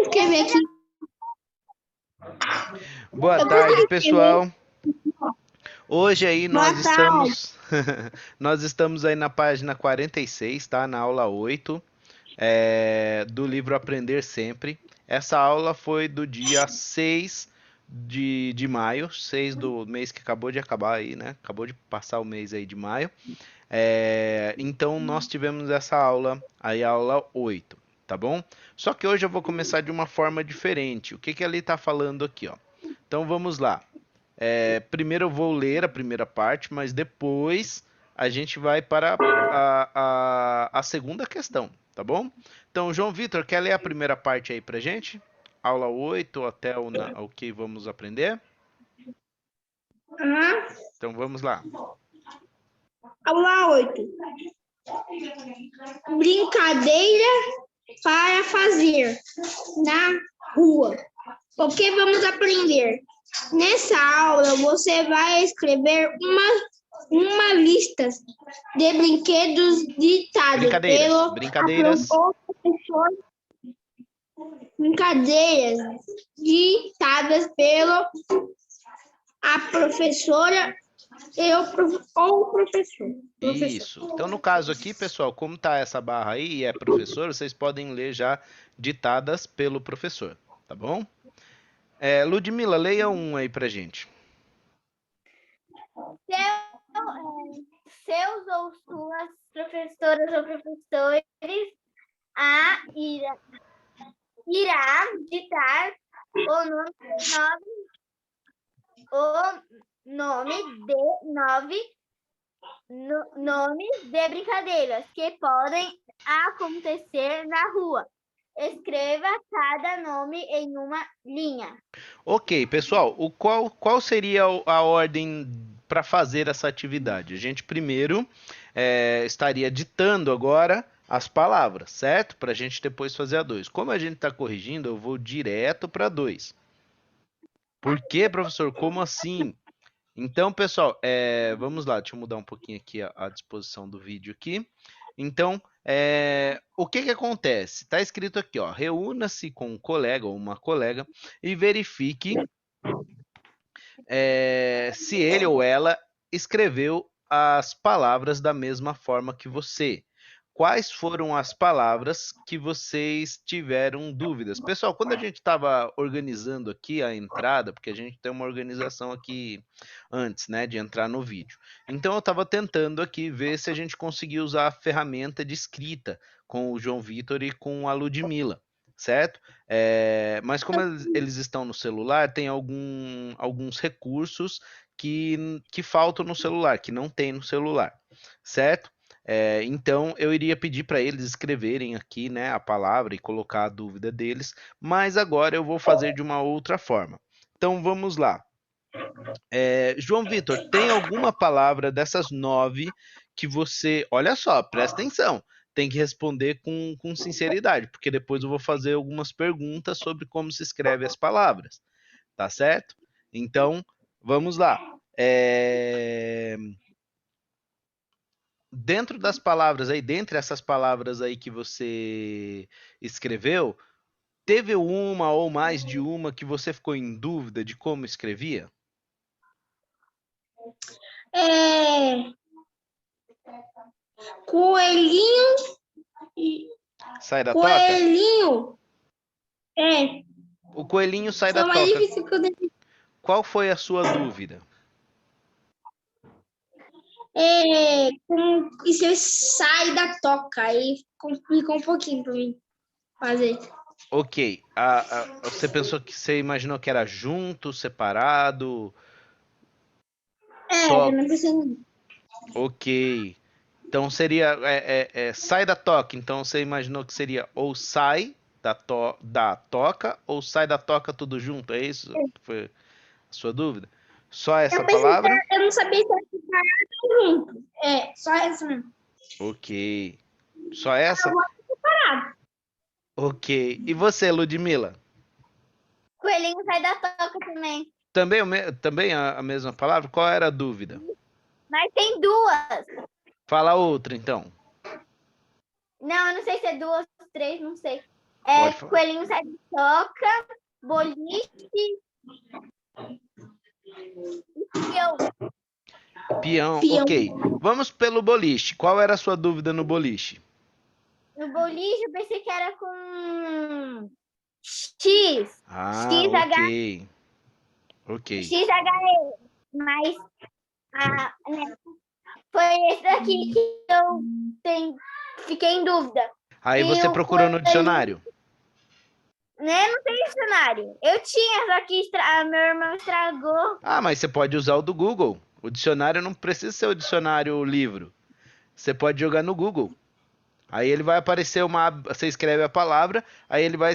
escrever aqui. Boa tarde, pessoal. Hoje aí nós estamos nós estamos aí na página 46, tá? Na aula 8 do livro Aprender Sempre. Essa aula foi do dia 6 de maio, 6 do mês que acabou de acabar aí, né? Acabou de passar o mês aí de maio. Então nós tivemos essa aula, aí a aula 8, tá bom? Só que hoje eu vou começar de uma forma diferente. O que que ele está falando aqui, ó? Então vamos lá. Primeiro eu vou ler a primeira parte, mas depois a gente vai para a segunda questão, tá bom? Então, João Vitor, quer ler a primeira parte aí pra gente? Aula 8 até o que vamos aprender? Então vamos lá. Aula 8. Brincadeira para fazer na rua. O que vamos aprender? Nessa aula, você vai escrever uma lista de brinquedos ditados pelo Brincadeiras. professor. Brincadeiras ditadas pelo a professora ou o professor. Isso. Então, no caso aqui, pessoal, como tá essa barra aí e é professor, vocês podem ler já ditadas pelo professor, tá bom? Ludmila, leia um aí pra gente. Seus ou suas professoras ou professores irá ditar o nomes de brincadeiras que podem acontecer na rua. Escreva cada nome em uma linha. Ok, pessoal, qual seria a ordem para fazer essa atividade? A gente primeiro estaria ditando agora as palavras, certo? Para a gente depois fazer a 2. Como a gente está corrigindo, eu vou direto para 2. Por quê, professor? Como assim? Então, pessoal, vamos lá, deixa eu mudar um pouquinho aqui a disposição do vídeo aqui. Então, o que que acontece? Está escrito aqui, ó, reúna-se com um colega ou uma colega e verifique se ele ou ela escreveu as palavras da mesma forma que você. Quais foram as palavras que vocês tiveram dúvidas? Pessoal, quando a gente estava organizando aqui a entrada, porque a gente tem uma organização aqui antes, né, de entrar no vídeo. Então eu estava tentando aqui ver se a gente conseguia usar a ferramenta de escrita com o João Vitor e com a Ludmila, certo? Mas como eles estão no celular, tem alguns recursos que faltam no celular, que não tem no celular, certo? Então eu iria pedir para eles escreverem aqui, né, a palavra e colocar a dúvida deles, mas agora eu vou fazer de uma outra forma. Então vamos lá. João Vitor, tem alguma palavra dessas 9 que você... Olha só, presta atenção. Tem que responder com sinceridade, porque depois eu vou fazer algumas perguntas sobre como se escreve as palavras. Tá certo? Então, vamos lá. Dentro das palavras aí, dentre essas palavras aí que você escreveu, teve uma ou mais de uma que você ficou em dúvida de como escrevia? Coelhinho. Sai da Coelhinho. toca? O coelhinho sai da toca. Qual foi a sua dúvida? Isso sai da toca. Aí complicou um pouquinho para mim fazer. Ok. Você pensou que você imaginou que era junto, separado? Eu não pensei nisso. Ok. Então seria sai da toca. Então você imaginou que seria ou sai da toca ou sai da toca tudo junto? É isso que foi a sua dúvida? Só essa palavra? Eu não sabia se era separado ou junto. Só essa mesmo. Ok. Só essa? Ok. E você, Ludmila? Coelhinho sai da toca também. Também a mesma palavra? Qual era a dúvida? Mas tem duas. Fala outra, então. Não, eu não sei se é duas, três, não sei. Pode falar. Coelhinho sai de toca, boliche e eu. Peão, Peão. ok. Vamos pelo boliche. Qual era a sua dúvida no boliche? No boliche eu pensei que era com X. Ah, XH. ok. Ok. XHE. Mas né, foi esse daqui que eu fiquei em dúvida. Aí E você o procurou no coelho- dicionário. Né, não tem dicionário. Eu tinha, só que meu irmão estragou. Ah, mas você pode usar o do Google. O dicionário não precisa ser o dicionário livro. Você pode jogar no Google. Aí ele vai aparecer você escreve a palavra, aí ele vai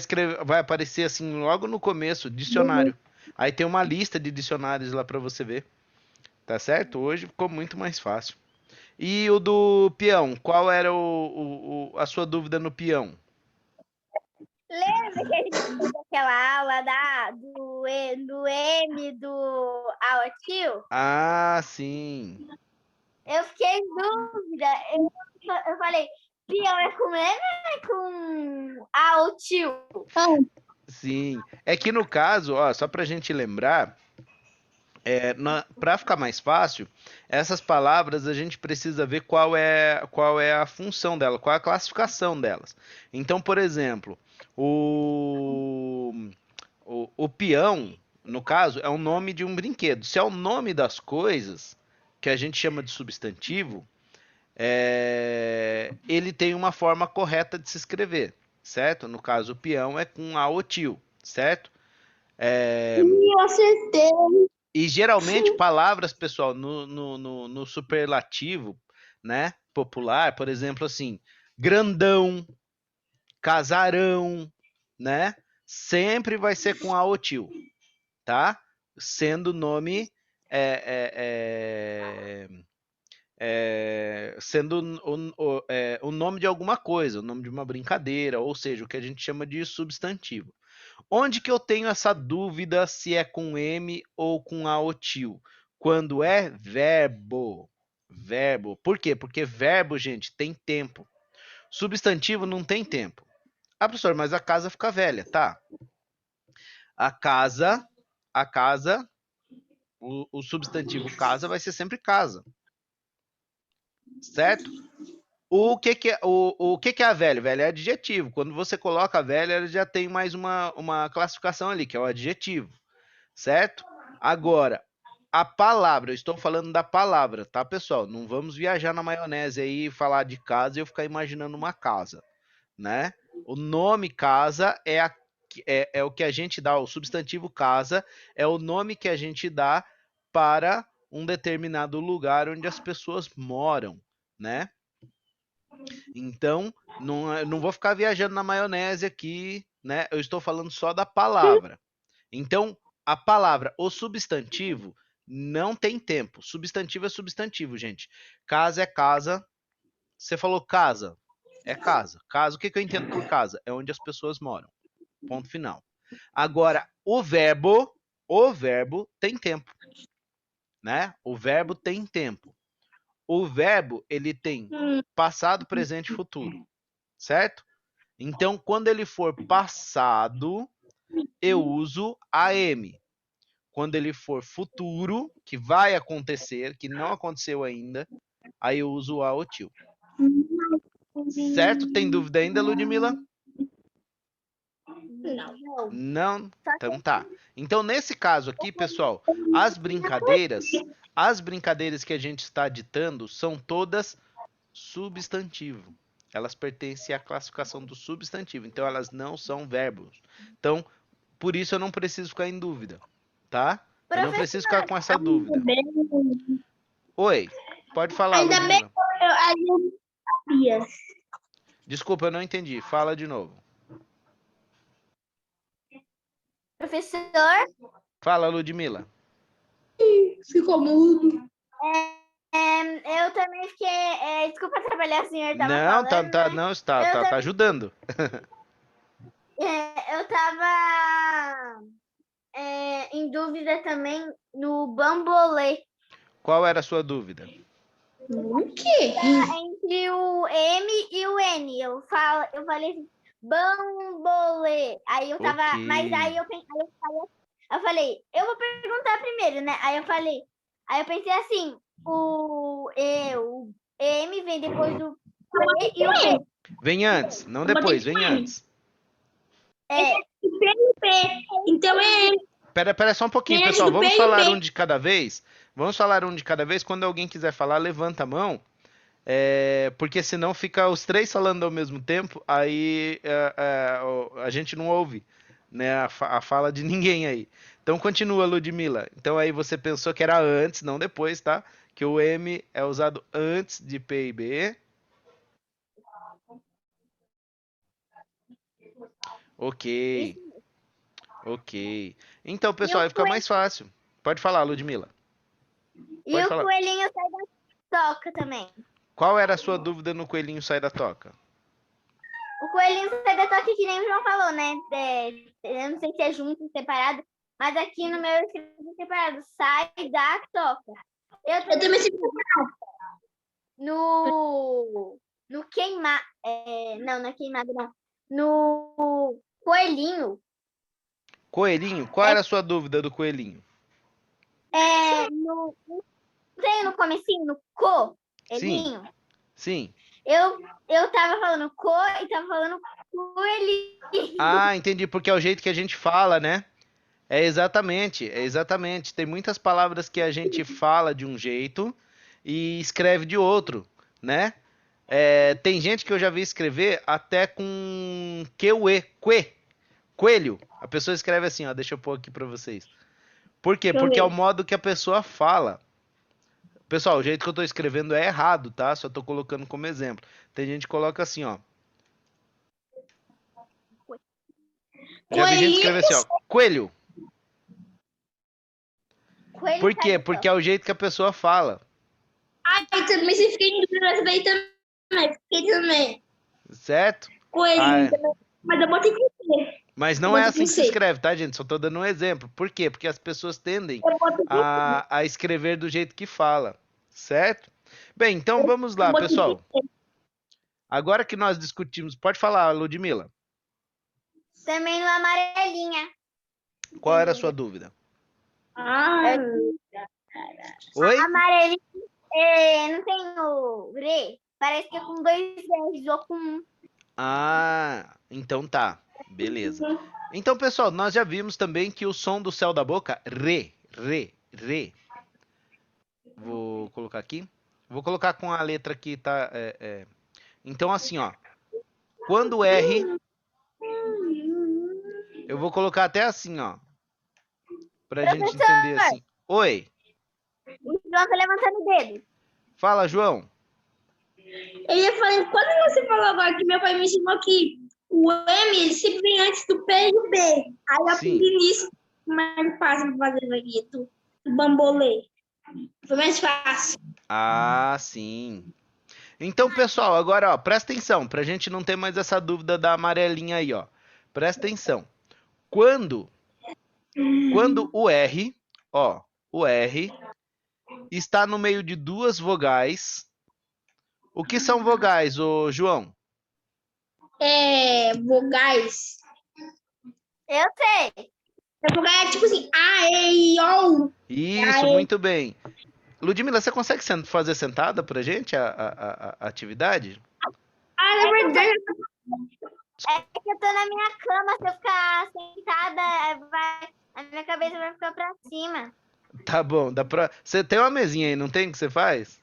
aparecer assim logo no começo, dicionário. Aí tem uma lista de dicionários lá pra você ver. Tá certo? Hoje ficou muito mais fácil. E o do peão, qual era a sua dúvida no peão? Lembra que a gente fez aquela aula do M, do ao tio? Ah, sim. Eu fiquei em dúvida. Eu falei, peão é com M ou é com ao tio? Sim. É que no caso, ó, só pra gente lembrar, para ficar mais fácil, essas palavras a gente precisa ver qual é a função dela, qual é a classificação delas. Então, por exemplo, o peão, no caso, é o nome de um brinquedo. Se é o nome das coisas, que a gente chama de substantivo, ele tem uma forma correta de se escrever, certo? No caso, o peão é com a o tio, certo? Eu acertei. E geralmente palavras, pessoal, no superlativo, né, popular, por exemplo, assim, grandão, casarão, né, sempre vai ser com a o tio, tá? Sendo nome sendo o nome de alguma coisa, o nome de uma brincadeira, ou seja, o que a gente chama de substantivo. Onde que eu tenho essa dúvida se é com M ou com a o tio? Quando é verbo. Verbo. Por quê? Porque verbo, gente, tem tempo. Substantivo não tem tempo. Ah, professor, mas a casa fica velha, tá? A casa, o substantivo casa vai ser sempre casa. Certo? O que que é a velha? Velha é adjetivo. Quando você coloca a velha, ela já tem mais uma classificação ali, que é o adjetivo. Certo? Agora, a palavra, eu estou falando da palavra, tá, pessoal? Não vamos viajar na maionese aí e falar de casa e eu ficar imaginando uma casa, né? O nome casa é o que a gente dá, o substantivo casa é o nome que a gente dá para um determinado lugar onde as pessoas moram, né? Então, não vou ficar viajando na maionese aqui, né? Eu estou falando só da palavra. Então, a palavra, o substantivo, não tem tempo. Substantivo é substantivo, gente. Casa é casa. Você falou casa, é casa. Casa, o que eu entendo por casa? É onde as pessoas moram. Ponto final. Agora, o verbo tem tempo, né? O verbo tem tempo. O verbo, ele tem passado, presente e futuro, certo? Então, quando ele for passado, eu uso am. Quando ele for futuro, que vai acontecer, que não aconteceu ainda, aí eu uso o a ou tio. Certo? Tem dúvida ainda, Ludmila? Não. Não? Então tá. Então, nesse caso aqui, pessoal, as brincadeiras que a gente está ditando são todas substantivo. Elas pertencem à classificação do substantivo, então elas não são verbos. Então, por isso eu não preciso ficar em dúvida, tá? Eu não preciso ficar com essa dúvida. Oi, pode falar, Ainda bem Ludmila. que eu não sabia. Desculpa, eu não entendi. Fala de novo. Professor, Fala, Ludmila. Ficou mudo. eu também fiquei. Desculpa atrapalhar, o senhor estava Não, falando. tá, né? não, tá ajudando. Eu estava em dúvida também no bambolê. Qual era a sua dúvida? O quê? Entre o M e o N. Eu falei bambolê. Aí eu tava, Ok. mas aí eu falei, eu vou perguntar primeiro, né? Aí eu pensei assim, o M vem depois do P e o B. Vem antes, não depois, vem antes. É, Então é Pera só um pouquinho, Vem antes pessoal. do Vamos P e o falar B. um de cada vez? Vamos falar um de cada vez. Quando alguém quiser falar, levanta a mão. Porque senão fica os três falando ao mesmo tempo, aí a gente não ouve, né, a fala de ninguém aí. Então continua, Ludmila. Então aí você pensou que era antes, não depois, tá? Que o M é usado antes de P e B. Ok, isso. ok. Então, E pessoal, o, aí fica mais fácil. Pode falar, Ludmila. e Pode o falar. coelhinho sai da toca também. Qual era a sua dúvida no coelhinho sai da toca? O coelhinho sai da toca que nem o João falou, né? Eu não sei se é junto ou separado, mas aqui no meu eu escrevi separado. Sai da toca. Eu também sei. No queimar. Não, não é queimado, não. No coelhinho. Coelhinho? Qual era a sua dúvida do coelhinho? Não tem no comecinho, no coelhinho. Sim. Eu tava falando co e tava falando coelhinho. Ah, entendi, porque é o jeito que a gente fala, né? Exatamente. Tem muitas palavras que a gente fala de um jeito e escreve de outro, né? Tem gente que eu já vi escrever até com coelho. A pessoa escreve assim, ó, deixa eu pôr aqui pra vocês. Por quê? Porque é o modo que a pessoa fala. Pessoal, o jeito que eu tô escrevendo é errado, tá? Só tô colocando como exemplo. Tem gente que coloca assim, ó. Já vi gente escrever assim, ó, coelho. Coelho Por sai quê? da Porque é toca. o jeito que a pessoa fala, Ai, também você fica em dúvida nessa daí também. Fiquei também. certo? Coelhinho Ah, também. Mas eu botei com C. mas Eu não é botei assim com que se C. escreve, tá, gente? Só tô dando um exemplo. Por quê? Porque as pessoas tendem Eu botei com C. a escrever do jeito que fala, certo? Bem, então vamos Eu lá, botei com pessoal. C. Agora que nós discutimos, pode falar, Ludmila. Também no amarelinha. Qual era a sua dúvida? Ah, Oi? Amarelinha. Não tem o re. Parece que é com 2 R's ou com 1. Ah, então tá. Beleza. Então, pessoal, nós já vimos também que o som do céu da boca, re. Vou colocar aqui. Vou colocar com a letra que tá. Então, assim, ó. Quando o R, eu vou colocar até assim, ó. Pra gente entender Professor, assim. Oi, o João tá levantando o dedo. fala, João. eu ia falar, quando você falou agora que meu pai me ensinou que o M ele sempre vem antes do P e do B. Aí eu Sim. aprendi nisso. Mais fácil fazer aqui, do bambolê. Foi mais fácil. Ah, sim. Então, pessoal, agora, ó, presta atenção, pra gente não ter mais essa dúvida da amarelinha aí, ó. Presta atenção. Quando o R, ó, o R está no meio de duas vogais. O que são vogais, ô João? Vogais. Eu sei. Vogal é tipo assim, A, E, I, O. Isso, muito bem. Ludmila, você consegue fazer sentada pra gente a atividade? Na verdade, É que eu tô na minha cama. Se eu ficar sentada, a minha cabeça vai ficar pra cima. Tá bom, dá pra... Você tem uma mesinha aí, não tem, que você faz?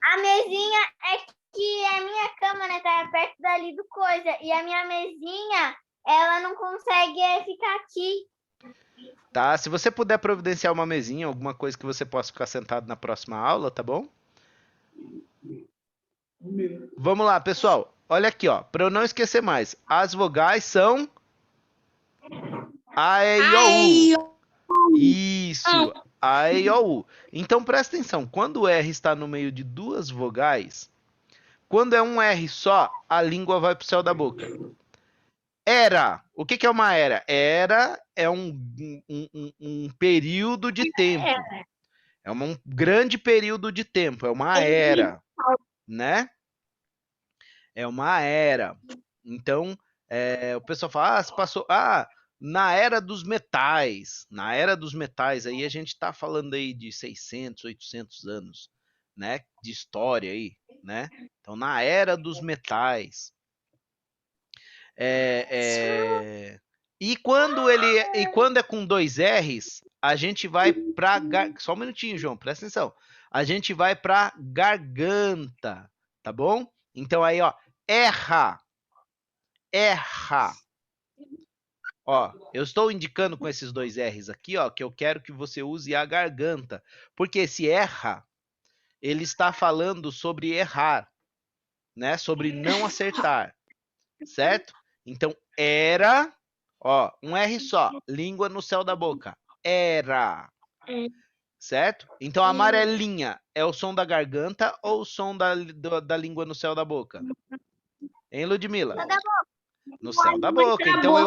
A mesinha é que a minha cama, né, tá perto dali do coisa. E a minha mesinha, ela não consegue ficar aqui. Tá, se você puder providenciar uma mesinha, alguma coisa que você possa ficar sentado na próxima aula, tá bom? Vamos lá, pessoal. Olha aqui, ó, para eu não esquecer mais. As vogais são A, E, I, O, U. Isso, A, E, I, O, U. Então presta atenção, quando o R está no meio de duas vogais, quando é um R só, a língua vai pro céu da boca. Era. O que é uma era? Era é um período de tempo. É um grande período de tempo. É uma era, né? É uma era. Então, O pessoal fala, se passou. Na era dos metais. Na era dos metais, aí a gente tá falando aí de 600, 800 anos, né? De história aí, né? Então, na era dos metais. E quando é com dois R's, a gente vai para só um minutinho, João, presta atenção. A gente vai para garganta, tá bom? Então aí, ó, erra. Ó, eu estou indicando com esses dois R's aqui, ó, que eu quero que você use a garganta, porque esse erra, ele está falando sobre errar, né? Sobre não acertar, certo? Então, era, ó, um R só, língua no céu da boca. Era. Certo? Então, a amarelinha é o som da garganta ou o som da língua no céu da boca? Hein, Ludmila? No céu da boca. Então,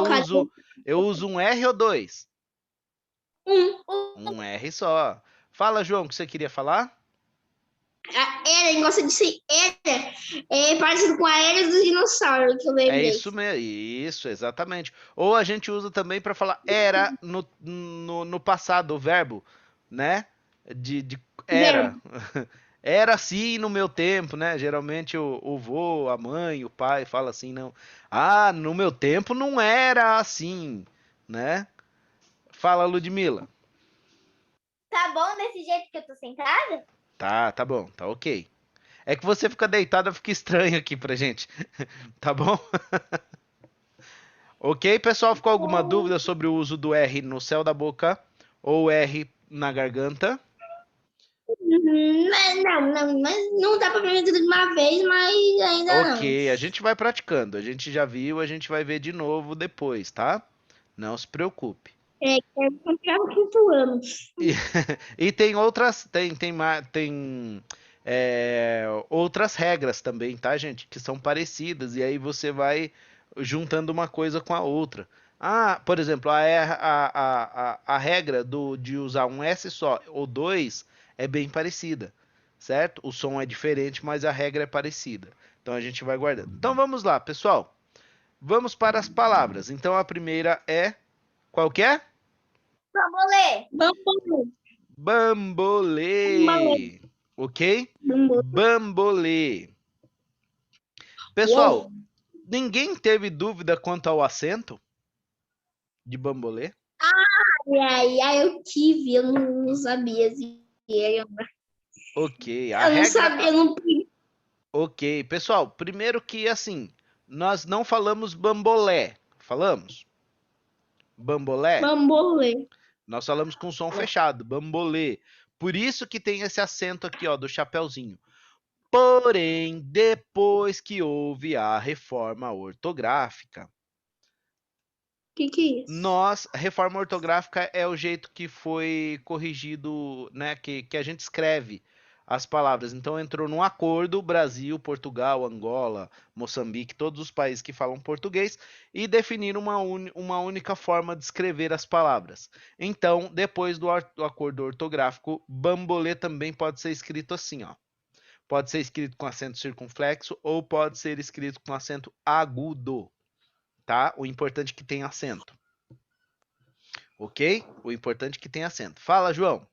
eu uso um R ou dois? Um R só. Fala, João, o que você queria falar? Era, gosta de ser era. É parecido com a era do dinossauro, que eu lembrei. É isso mesmo. Isso, exatamente. Ou a gente usa também para falar era no passado, o verbo, né? De era. Era assim no meu tempo, né? Geralmente o vô, a mãe, o pai fala assim, não. Ah, no meu tempo não era assim, né? Fala, Ludmila. Tá bom desse jeito que eu tô sentada? Tá bom, tá ok. É que você fica deitada, fica estranho aqui pra gente. Tá bom? Ok, pessoal? Ficou alguma dúvida sobre o uso do R no céu da boca ou R na garganta? Mas não dá pra aprender tudo de uma vez, mas ainda não. Ok, a gente vai praticando. A gente já viu, a gente vai ver de novo depois, tá? Não se preocupe. Quero continuar no 5º ano. E tem outras, outras regras também, tá, gente? Que são parecidas. E aí você vai juntando uma coisa com a outra. Por exemplo, a regra de usar um S só ou dois é bem parecida, certo? O som é diferente, mas a regra é parecida. Então a gente vai guardando. Então vamos lá, pessoal. Vamos para as palavras. Então a primeira é. Qual que é? Bambolê. Bambolê. Ok? Bambolê. Pessoal, ninguém teve dúvida quanto ao acento de bambolê? Eu tive, eu não sabia. Ok, Eu não sabia, eu não. Ok, pessoal, primeiro que assim, nós não falamos bambolé, falamos? Bambolé? Bambolê. Nós falamos com som fechado, bambolê. Por isso que tem esse acento aqui, ó, do chapeuzinho. Porém, depois que houve a reforma ortográfica, Que é isso? Reforma ortográfica é o jeito que foi corrigido, né, que a gente escreve as palavras. Então entrou num acordo Brasil, Portugal, Angola, Moçambique, todos os países que falam português e definiram uma única forma de escrever as palavras. Então, depois do acordo ortográfico, bambolê também pode ser escrito assim, ó. Pode ser escrito com acento circunflexo ou pode ser escrito com acento agudo, tá? O importante é que tenha acento. Ok? O importante é que tenha acento. Fala, João.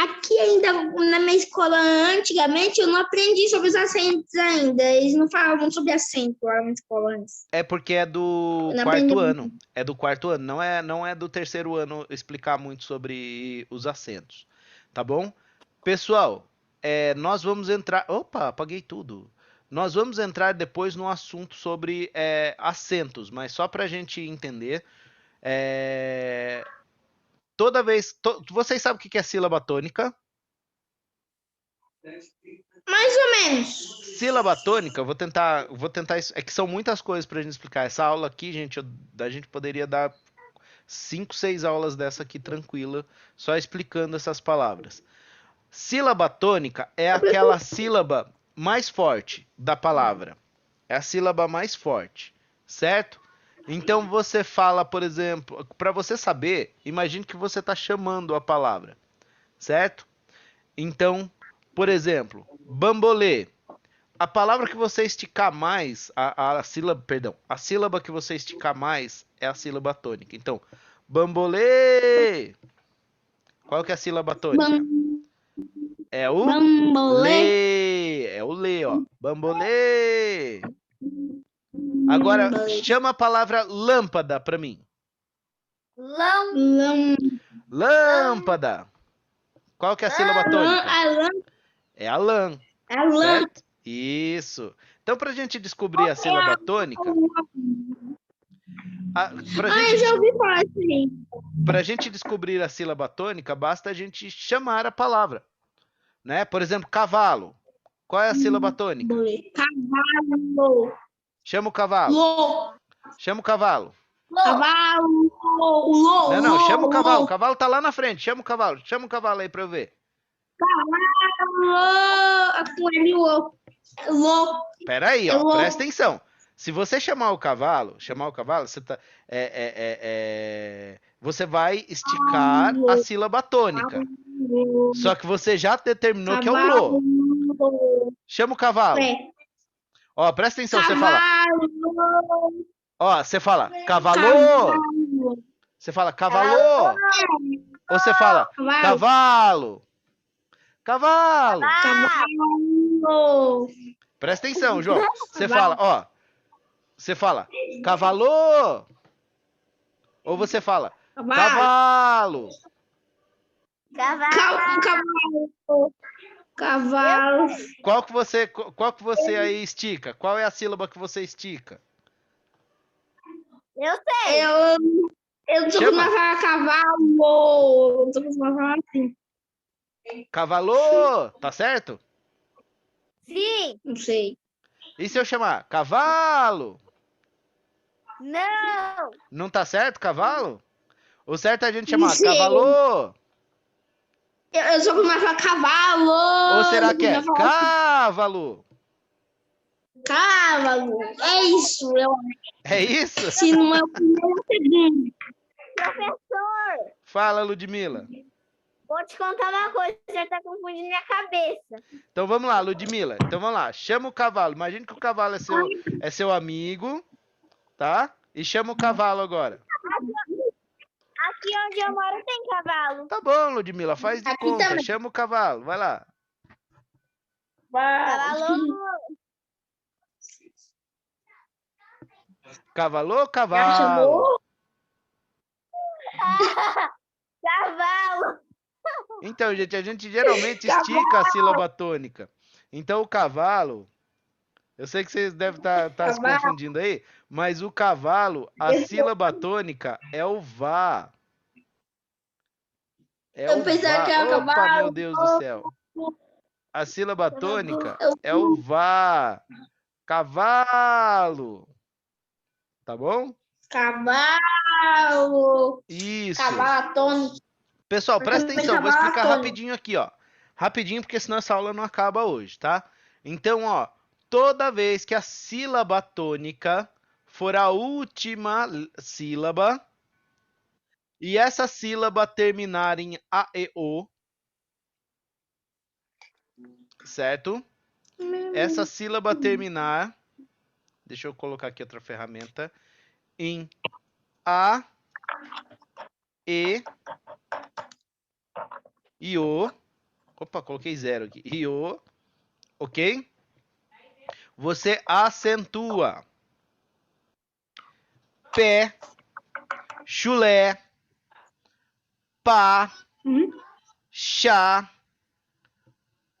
Aqui ainda, na minha escola, antigamente, eu não aprendi sobre os acentos ainda. Eles não falavam sobre acento lá na escola antes. É porque é do quarto ano. É do quarto ano. Não é do terceiro ano explicar muito sobre os acentos. Tá bom? Pessoal, nós vamos entrar... Opa, apaguei tudo. Nós vamos entrar depois no assunto sobre acentos, mas só para a gente entender... Toda vez... Vocês sabem o que é sílaba tônica? Mais ou menos. Sílaba tônica, vou tentar. É que são muitas coisas pra gente explicar. Essa aula aqui, gente, a gente poderia dar 5, 6 aulas dessa aqui tranquila, só explicando essas palavras. Sílaba tônica é aquela sílaba mais forte da palavra. É a sílaba mais forte, certo? Então você fala, por exemplo, para você saber, imagine que você está chamando a palavra, certo? Então, por exemplo, bambolê. A palavra que você esticar mais, a sílaba, perdão, a sílaba que você esticar mais é a sílaba tônica. Então, bambolê. Qual que é a sílaba tônica? É o Bambolê. lê. É o lê, ó. Bambolê. Agora, chama a palavra lâmpada pra mim. Lão. Lâmpada. Qual que é a sílaba tônica? Lã. É a lã, A lã. certo? Isso. Então, pra gente descobrir a sílaba tônica, Eu já ouvi falar assim. pra gente descobrir a sílaba tônica, basta a gente chamar a palavra, né? Por exemplo, cavalo. Qual é a sílaba tônica? Cavalo. Chama o cavalo. Lô. Chama o cavalo. Cavalo. Lô. Não, chama o cavalo. O Lô. cavalo tá lá na frente. Chama o cavalo. Chama o cavalo aí pra eu ver. Cavalo. Com ele, lô. Lô. Pera aí, Eu ó. vou- Presta atenção. Se você chamar o cavalo, você tá, você vai esticar a sílaba tônica. Só que você já determinou que é o lô. Cavalo. Chama o cavalo. É. Ó, presta atenção. Você fala, Cavalo. ó, você fala cavalo. Cavalo. Você fala cavalo. Ou você fala Cavalo. cavalo. Cavalo. Cavalo. Presta atenção, João. Você fala, ó. Você fala cavalo. Ou você fala cavalo. Cavalo. Cavalo. Qual que você aí estica? Qual é a sílaba que você estica? Eu sei. Eu tô Chama. acostumada a falar cavalo. Eu tô acostumada a falar assim. Cavalo, tá certo? Sim. Não sei. E se eu chamar cavalo? Não. Não tá certo, cavalo? O certo é a gente Não chamar sei. cavalo. Eu sou acostumada a falar cavalo. Ou será Eu que é acostumada a falar cavalo? cavalo. É isso. É isso? Se não é o primeiro, é o segundo. Professor, Fala, Ludmila. vou te contar uma coisa, já tá confundindo minha cabeça. Então vamos lá, Ludmila. Então vamos lá. Chama o cavalo. Imagina que o cavalo é seu amigo, tá? E chama o cavalo agora. Aqui onde eu moro tem cavalo. Tá bom, Ludmila, faz de Aqui conta. também. Chama o cavalo. Vai lá. Cavalo. Cavalo, Já cavalo. chamou? Cavalo. Então, gente, a gente geralmente estica a sílaba tônica. Então, o cavalo, eu sei que vocês devem estar se Cavalo. confundindo aí, mas o cavalo, a sílaba tônica é o vá. É Eu o pensava vá. que era Opa, cavalo. meu Deus do céu. A sílaba tônica é o vá. Cavalo. Tá bom? Cavalo. Isso. Cavalo atônico. Pessoal, presta atenção, vou explicar Cavalo rapidinho aqui, ó. Rapidinho, porque senão essa aula não acaba hoje, tá? Então, ó, toda vez que a sílaba tônica for a última sílaba e essa sílaba terminar em A, E, O, certo? Essa sílaba terminar, deixa eu colocar aqui outra ferramenta, em A, E e O. Opa, coloquei zero aqui. E O, ok? Você acentua. Pé, chulé, pá, chá,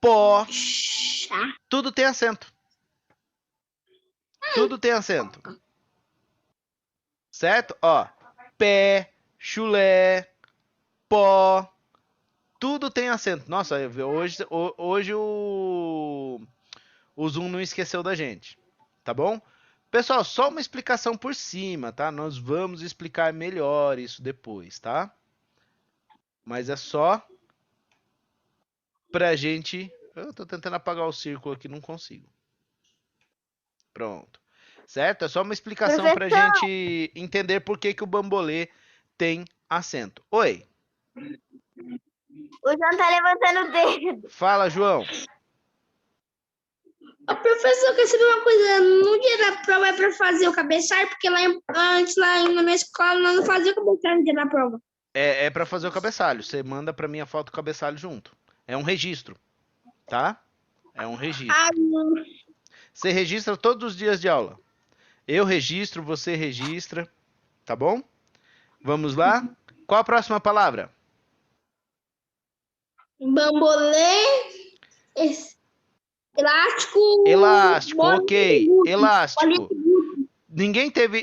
pó, Chá. tudo tem acento. Tudo tem acento. Certo? Ó, pé, chulé, pó, tudo tem acento. Nossa, hoje o Zoom não esqueceu da gente. Tá bom? Pessoal, só uma explicação por cima, tá? Nós vamos explicar melhor isso depois, tá? Mas é só pra gente... Eu tô tentando apagar o círculo aqui, não consigo. Pronto. Certo? É só uma explicação pra gente entender por que o bambolê tem acento. Oi. O João tá levantando o dedo. Fala, João. Ô, professor, quer saber uma coisa? No dia da prova é para fazer o cabeçalho, porque antes, na minha escola, nós não fazíamos o cabeçalho no dia da prova. É para fazer o cabeçalho. Você manda para mim a foto do cabeçalho junto. É um registro, tá? É um registro. Ai, Você registra todos os dias de aula. Eu registro, você registra, tá bom? Vamos lá? Qual a próxima palavra? bambolê, elástico. Elástico, bolinha ok. de gude, Elástico. bolinha de gude.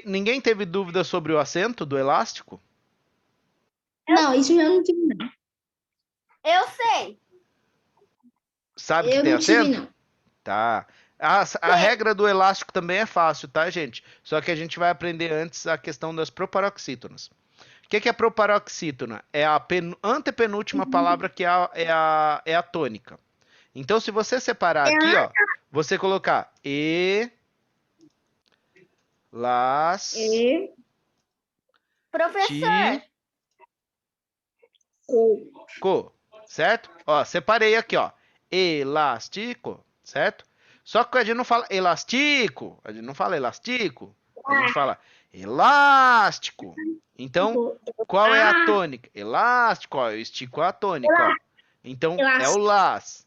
Ninguém teve dúvida sobre o assento do elástico? Não, isso eu não tive, não. Eu sei. Sabe que Eu tem não tive, assento? não. Tá. A regra do elástico também é fácil, tá, gente? Só que a gente vai aprender antes a questão das proparoxítonas. O que é proparoxítona? É a antepenúltima palavra que é a tônica. Então, se você separar aqui, ó, você colocar las, Professor, co, certo? Ó, separei aqui, ó, elástico, certo? Só que a gente não fala elastico, a gente não fala elastico, a gente fala elástico. Então, qual é a tônica? Elástico, ó, eu estico a tônica, ó. Então, é o las.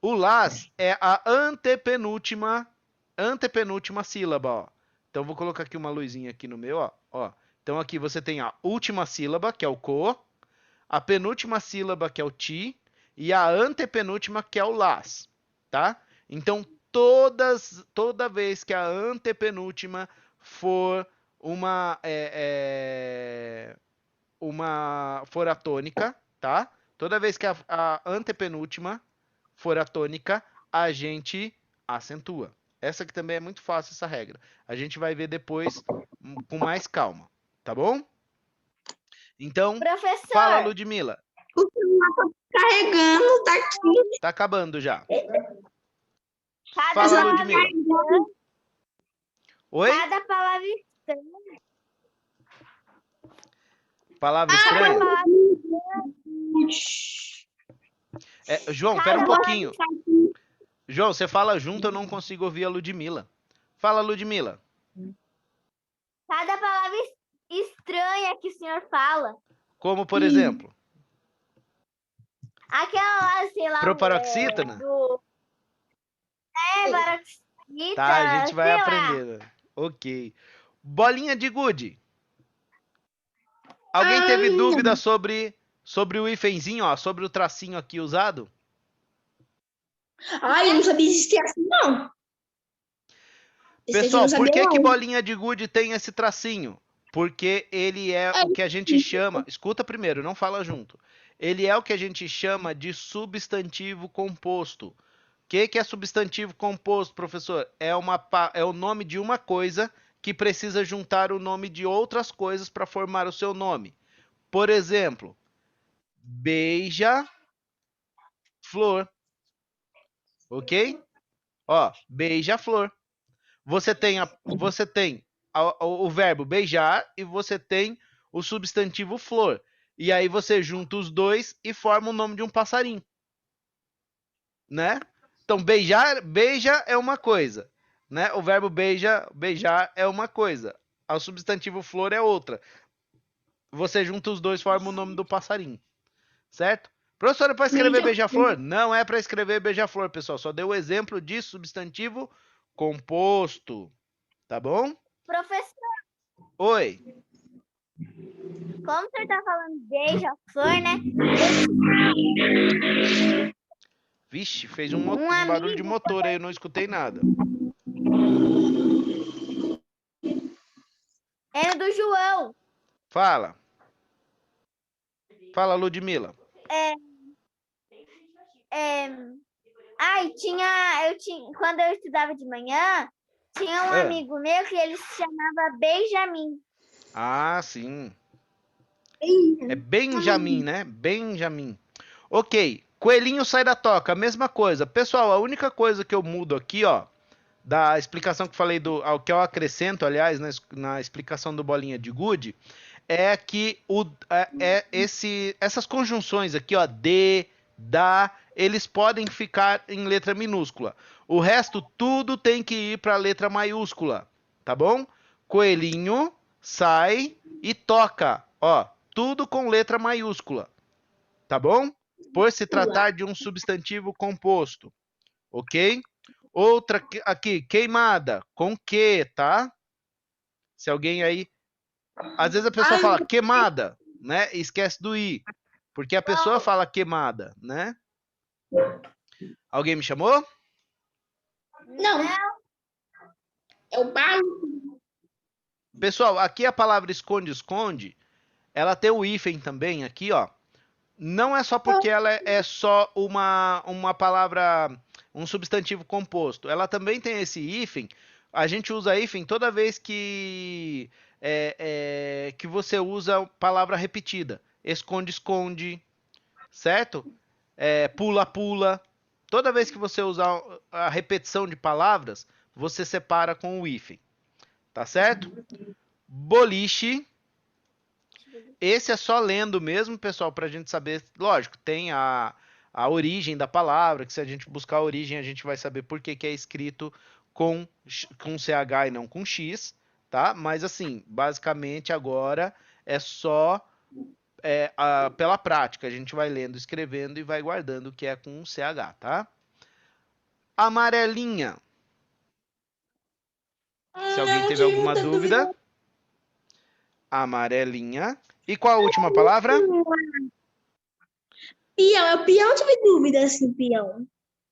O las é a antepenúltima sílaba, ó. Então, vou colocar aqui uma luzinha aqui no meu, ó. Então, aqui você tem a última sílaba, que é o co, a penúltima sílaba, que é o ti, e a antepenúltima, que é o las, tá? Então, toda vez que a antepenúltima for for a tônica, tá? Toda vez que a antepenúltima for a tônica, a gente acentua. Essa aqui também é muito fácil, essa regra. A gente vai ver depois com mais calma, tá bom? Então, professor. fala, Ludmila. O celular tá carregando, tá aqui. Tá acabando já. Cada Fala, palavra Ludmila. estranha, Oi? Cada palavra estranha. Palavra Cada estranha? palavra João, pera um pouquinho. João, você fala junto, eu não consigo ouvir a Ludmila. Fala, Ludmila. Cada palavra estranha que o senhor fala. Como, por exemplo? Aquela lá, sei lá. Proparoxítona? Paroxítona. Tá, a gente vai sei lá. aprendendo. Ok. Bolinha de gude. Alguém teve dúvida sobre o hífenzinho, ó, sobre o tracinho aqui usado? Ai, eu não sabia existir assim, não. Pessoal, por que bolinha de gude tem esse tracinho? Porque ele é o que a gente chama... Escuta primeiro, não fala junto. Ele é o que a gente chama de substantivo composto. O que é substantivo composto, professor? É o nome de uma coisa que precisa juntar o nome de outras coisas para formar o seu nome. Por exemplo, beija-flor. Ok? Ó, beija-flor. Você tem o verbo beijar e você tem o substantivo flor. E aí você junta os dois e forma o nome de um passarinho. Né? Então, beija é uma coisa. Né? O verbo beijar é uma coisa. O substantivo flor é outra. Você junta os dois e forma o nome do passarinho. Certo? Professor, é para escrever beija-flor? Não é para escrever beija-flor, pessoal. Só deu o exemplo de substantivo composto. Tá bom? Professor, Oi. como o senhor tá falando beija-flor, né? Vixe, fez um barulho de motor aí, eu não escutei nada. É do João. Fala. Fala, Ludmila. Quando eu estudava de manhã, tinha um amigo meu que ele se chamava Benjamin. Ah, sim. É Benjamin, né? Benjamin. Ok. Coelhinho sai da toca, mesma coisa. Pessoal, a única coisa que eu mudo aqui, ó, da explicação que falei ao que eu acrescento, aliás, na explicação do bolinha de gude, é que essas conjunções aqui, ó, de, da, eles podem ficar em letra minúscula. O resto tudo tem que ir para a letra maiúscula, tá bom? Coelhinho, sai e toca. Ó, tudo com letra maiúscula, tá bom? Por se tratar de um substantivo composto, ok? Outra aqui, queimada, com que, tá? Se alguém aí... Às vezes a pessoa fala queimada, né? E esquece do i. Porque a pessoa fala queimada, né? Alguém me chamou? Não. É o básico. Pessoal, aqui a palavra esconde-esconde, ela tem o hífen também aqui, ó. Não é só porque ela é só uma palavra, um substantivo composto. Ela também tem esse hífen. A gente usa hífen toda vez que que você usa palavra repetida. Esconde-esconde, certo? Pula-pula. Toda vez que você usar a repetição de palavras, você separa com o hífen. Tá certo? Boliche. Esse é só lendo mesmo, pessoal, pra gente saber. Lógico, tem a origem da palavra, que se a gente buscar a origem, a gente vai saber por que é escrito com CH e não com X, tá? Mas assim, basicamente agora é só pela prática. A gente vai lendo, escrevendo e vai guardando o que é com CH, tá? Amarelinha. Se alguém teve alguma dúvida. Amarelinha. E qual a última palavra? Peão. É o peão, tive dúvida, assim, peão.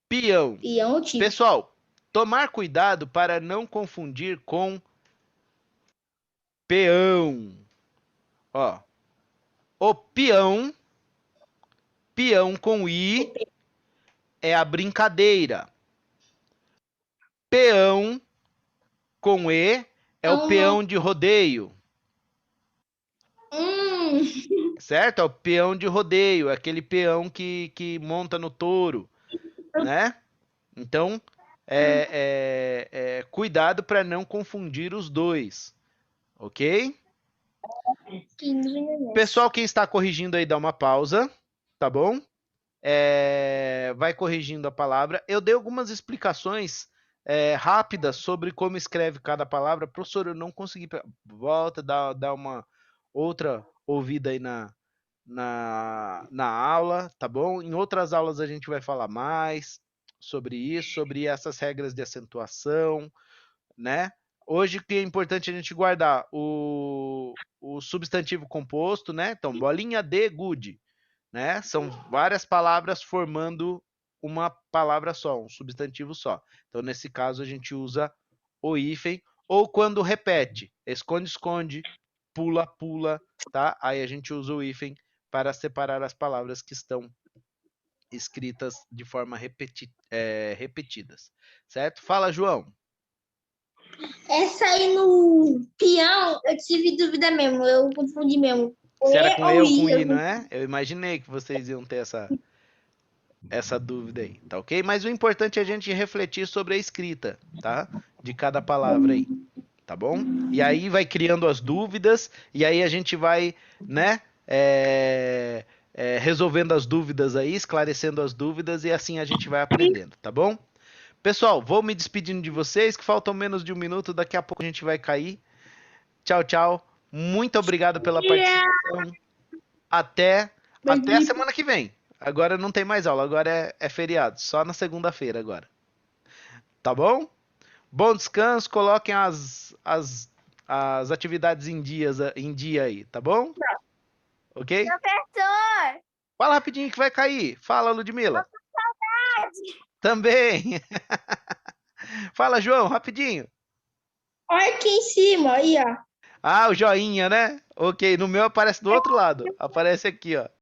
Peão. Peão eu tive. Pessoal, tomar cuidado para não confundir com peão. Ó, o peão com i é a brincadeira. Peão com e é o peão de rodeio. Certo? É o peão de rodeio, é aquele peão que monta no touro, né? Então, cuidado para não confundir os dois, ok? Pessoal, quem está corrigindo aí, dá uma pausa, tá bom? Vai corrigindo a palavra. Eu dei algumas explicações rápidas sobre como escreve cada palavra. Professor, eu não consegui... Volta, dá uma outra ouvida aí na aula, tá bom? Em outras aulas a gente vai falar mais sobre isso, sobre essas regras de acentuação, né? Hoje o que é importante a gente guardar o substantivo composto, né? Então, bolinha de gude, né? São várias palavras formando uma palavra só, um substantivo só. Então, nesse caso, a gente usa o hífen, ou quando repete, esconde-esconde, pula-pula, tá? Aí a gente usa o hífen para separar as palavras que estão escritas de forma repetidas, certo? Fala, João. Essa aí no peão, eu tive dúvida mesmo, eu confundi mesmo. Se era com E ou com I, eu... não é? Eu imaginei que vocês iam ter essa dúvida aí, tá ok? Mas o importante é a gente refletir sobre a escrita, tá? De cada palavra aí, tá bom? E aí vai criando as dúvidas, e aí a gente vai, né? Resolvendo as dúvidas aí, esclarecendo as dúvidas, e assim a gente vai aprendendo, tá bom? Pessoal, vou me despedindo de vocês, que faltam menos de um minuto, daqui a pouco a gente vai cair. Tchau, tchau. Muito obrigado pela participação. Até a semana que vem. Agora não tem mais aula, agora é feriado. Só na segunda-feira agora. Tá bom? Bom descanso, coloquem as atividades em dia aí, tá bom? Ok? Professor! Fala rapidinho que vai cair. Fala, Ludmila. Tô com saudade! Também. Fala, João, rapidinho. Olha aqui em cima, aí, ó. Ah, o joinha, né? Ok, no meu aparece do outro lado. Aparece aqui, ó.